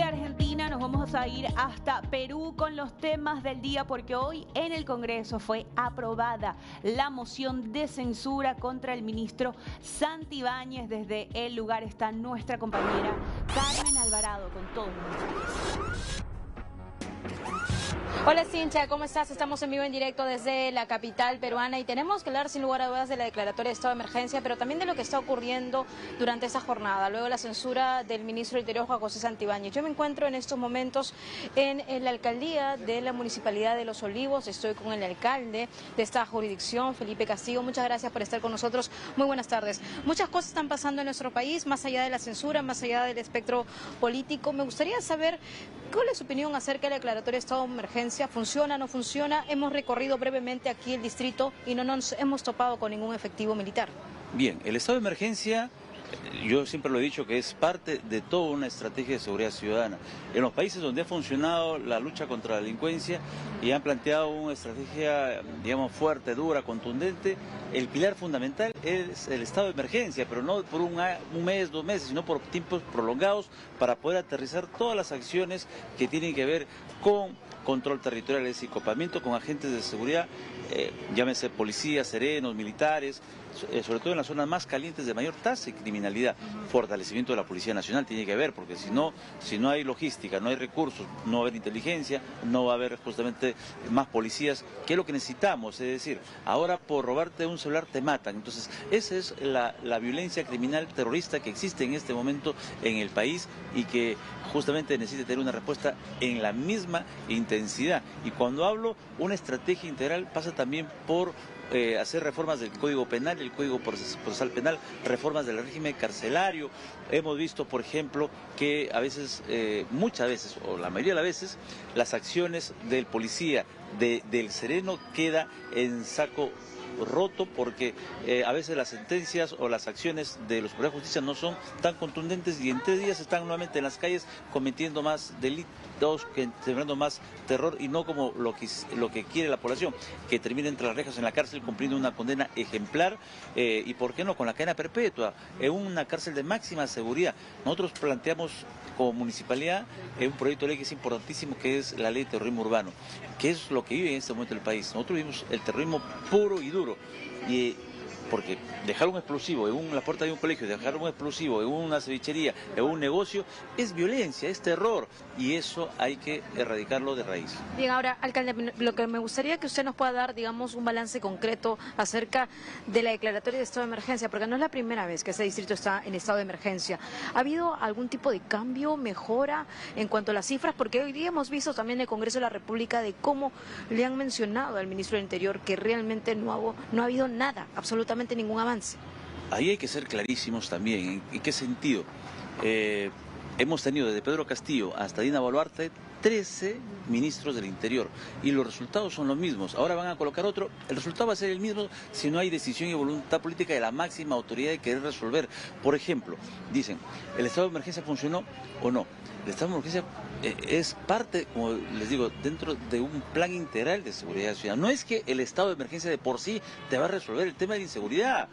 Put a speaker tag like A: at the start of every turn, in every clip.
A: Argentina nos vamos a ir hasta Perú con los temas del día, porque hoy en el Congreso fue aprobada la moción de censura contra el ministro Santibáñez. Desde el lugar está nuestra compañera Carmen Alvarado con todos los detalles.
B: Hola Cincha, ¿cómo estás? Estamos en vivo en directo desde la capital peruana y tenemos que hablar sin lugar a dudas de la declaratoria de estado de emergencia, pero también de lo que está ocurriendo durante esta jornada, luego de la censura del ministro del Interior, Juan José Santibáñez. Yo me encuentro en estos momentos en la alcaldía de la Municipalidad de Los Olivos, estoy con el alcalde de esta jurisdicción, Felipe Castillo. Muchas gracias por estar con nosotros, muy buenas tardes. Muchas cosas están pasando en nuestro país, más allá de la censura, más allá del espectro político. Me gustaría saber cuál es su opinión acerca de la declaratoria de estado de emergencia. ¿Funciona, no funciona? Hemos recorrido brevemente aquí el distrito y no nos hemos topado con ningún efectivo militar.
C: Bien, el estado de emergencia, yo siempre lo he dicho que es parte de toda una estrategia de seguridad ciudadana. En los países donde ha funcionado la lucha contra la delincuencia y han planteado una estrategia, digamos, fuerte, dura, contundente, el pilar fundamental es el estado de emergencia, pero no por un mes, 2 meses, sino por tiempos prolongados para poder aterrizar todas las acciones que tienen que ver con control territorial, es decir, copamiento con agentes de seguridad, llámese policías, serenos, militares, sobre todo en las zonas más calientes de mayor tasa de criminalidad. Fortalecimiento de la Policía Nacional tiene que haber, porque si no hay logística, no hay recursos, no va a haber inteligencia, no va a haber justamente más policías, que es lo que necesitamos. Es decir, ahora por robarte un celular te matan. Entonces, esa es la violencia criminal terrorista que existe en este momento en el país y que justamente necesita tener una respuesta en la misma intensidad. Y cuando hablo una estrategia integral pasa también por hacer reformas del Código Penal, el Código Procesal Penal, reformas del régimen carcelario. Hemos visto, por ejemplo, que a veces, muchas veces, o la mayoría de las veces, las acciones del policía, del sereno, queda en saco roto porque a veces las sentencias o las acciones de los poderes de justicia no son tan contundentes y en 3 días están nuevamente en las calles cometiendo más delitos, sembrando más terror y no como lo que quiere la población, que termine entre las rejas en la cárcel cumpliendo una condena ejemplar y por qué no con la cadena perpetua en una cárcel de máxima seguridad. Nosotros planteamos como municipalidad un proyecto de ley que es importantísimo, que es la ley de terrorismo urbano, que es lo que vive en este momento el país. Nosotros vivimos el terrorismo puro y duro, y porque dejar un explosivo en la puerta de un colegio, dejar un explosivo en una cevichería, en un negocio, es violencia, es terror, y eso hay que erradicarlo de raíz.
B: Bien, ahora, alcalde, lo que me gustaría que usted nos pueda dar, digamos, un balance concreto acerca de la declaratoria de estado de emergencia, porque no es la primera vez que ese distrito está en estado de emergencia. ¿Ha habido algún tipo de cambio, mejora en cuanto a las cifras? Porque hoy día hemos visto también en el Congreso de la República de cómo le han mencionado al ministro del Interior que realmente no ha habido nada, absolutamente ningún avance.
C: Ahí hay que ser clarísimos también. ¿En qué sentido? Hemos tenido desde Pedro Castillo hasta Dina Boluarte 13 ministros del Interior y los resultados son los mismos. Ahora van a colocar otro, el resultado va a ser el mismo si no hay decisión y voluntad política de la máxima autoridad de querer resolver. Por ejemplo, dicen, ¿el estado de emergencia funcionó o no? El estado de emergencia es parte, como les digo, dentro de un plan integral de seguridad ciudadana. No es que el estado de emergencia de por sí te va a resolver el tema de inseguridad.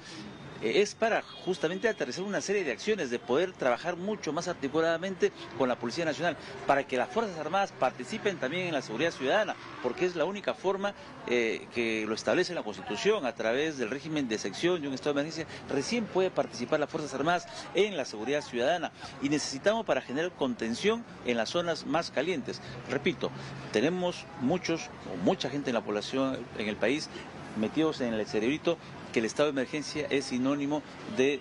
C: Es para justamente aterrizar una serie de acciones, de poder trabajar mucho más articuladamente con la Policía Nacional, para que las Fuerzas Armadas participen también en la seguridad ciudadana, porque es la única forma que lo establece la Constitución, a través del régimen de excepción de un estado de emergencia, recién puede participar las Fuerzas Armadas en la seguridad ciudadana, y necesitamos para generar contención en las zonas más calientes. Repito, tenemos mucha gente en la población, en el país, metidos en el cerebrito que el estado de emergencia es sinónimo de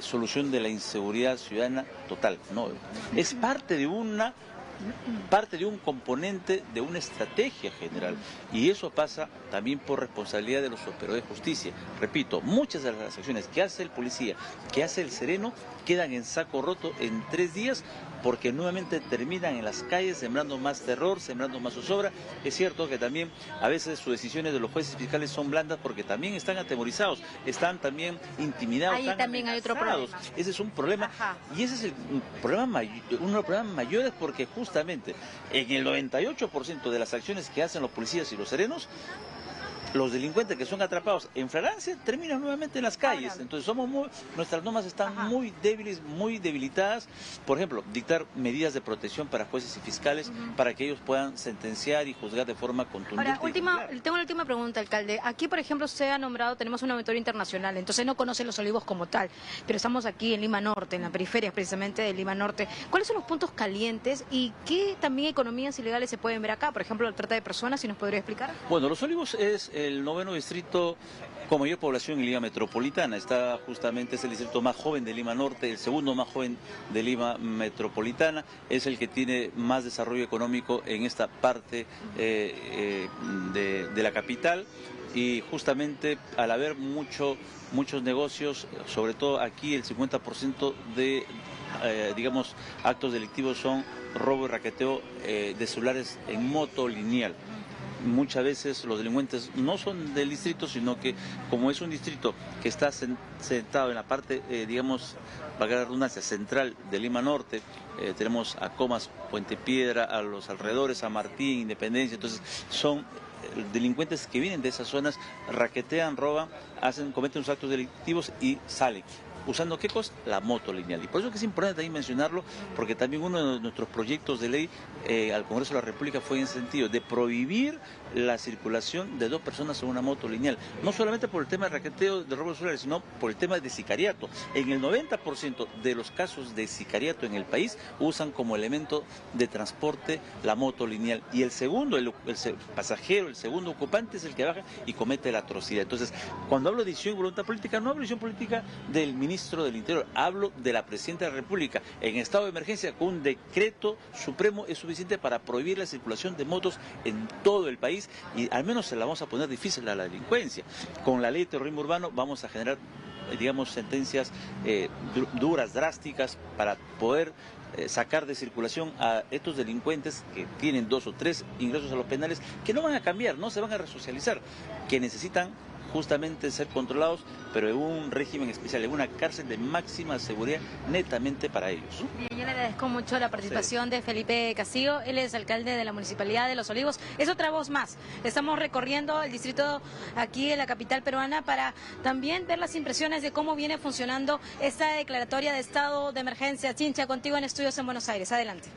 C: solución de la inseguridad ciudadana total. No, es parte de un componente de una estrategia general, y eso pasa también por responsabilidad de los operadores de justicia. Repito, muchas de las acciones que hace el policía, que hace el sereno, quedan en saco roto en 3 días porque nuevamente terminan en las calles sembrando más terror, sembrando más zozobra. Es cierto que también a veces sus decisiones de los jueces fiscales son blandas porque también están atemorizados, están también intimidados,
B: ahí también hay otro problema.
C: Ese es un problema. Ajá. Y ese es uno de los problemas mayores, porque justamente en el 98% de las acciones que hacen los policías y los serenos los delincuentes que son atrapados en flagrancia terminan nuevamente en las calles. Entonces nuestras normas están muy débiles, muy debilitadas. Por ejemplo, dictar medidas de protección para jueces y fiscales para que ellos puedan sentenciar y juzgar de forma contundente.
B: Ahora, tengo una última pregunta, alcalde. Aquí, por ejemplo, se ha nombrado, tenemos un auditorio internacional, entonces no conocen Los Olivos como tal, pero estamos aquí en Lima Norte, en la periferia precisamente de Lima Norte. ¿Cuáles son los puntos calientes y qué también economías ilegales se pueden ver acá? Por ejemplo, la trata de personas, ¿si nos podría explicar?
C: Bueno, Los Olivos es el 9º distrito con mayor población en Lima Metropolitana. Está justamente, es el distrito más joven de Lima Norte, el segundo más joven de Lima Metropolitana, es el que tiene más desarrollo económico en esta parte de la capital, y justamente al haber muchos negocios, sobre todo aquí el 50% de digamos actos delictivos son robo y raqueteo de celulares en moto lineal. Muchas veces los delincuentes no son del distrito, sino que como es un distrito que está sentado en la parte, digamos, valga la redundancia, central de Lima Norte, tenemos a Comas, Puente Piedra, a los alrededores, a Martín, Independencia, entonces son delincuentes que vienen de esas zonas, raquetean, roban, cometen los actos delictivos y salen. ¿Usando qué cosa? La moto lineal. Y por eso es que es importante también mencionarlo, porque también uno de nuestros proyectos de ley al Congreso de la República fue en el sentido de prohibir la circulación de 2 personas en una moto lineal. No solamente por el tema de raqueteo, de robo de celulares, sino por el tema de sicariato. En el 90% de los casos de sicariato en el país usan como elemento de transporte la moto lineal. Y el segundo, el pasajero, el segundo ocupante es el que baja y comete la atrocidad. Entonces, cuando hablo de decisión y voluntad política, no hablo de decisión política del ministro del Interior, hablo de la Presidenta de la República. En estado de emergencia, con un decreto supremo es suficiente para prohibir la circulación de motos en todo el país, y al menos se la vamos a poner difícil a la delincuencia. Con la ley de terrorismo urbano vamos a generar, digamos, sentencias duras, drásticas, para poder sacar de circulación a estos delincuentes que tienen 2 o 3 ingresos a los penales, que no van a cambiar, no se van a resocializar, que necesitan justamente ser controlados, pero en un régimen especial, en una cárcel de máxima seguridad netamente para ellos.
B: Bien, yo le agradezco mucho la participación de Felipe Castillo. Él es alcalde de la Municipalidad de Los Olivos. Es otra voz más. Estamos recorriendo el distrito aquí en la capital peruana para también ver las impresiones de cómo viene funcionando esta declaratoria de estado de emergencia. Chincha, contigo en estudios en Buenos Aires. Adelante.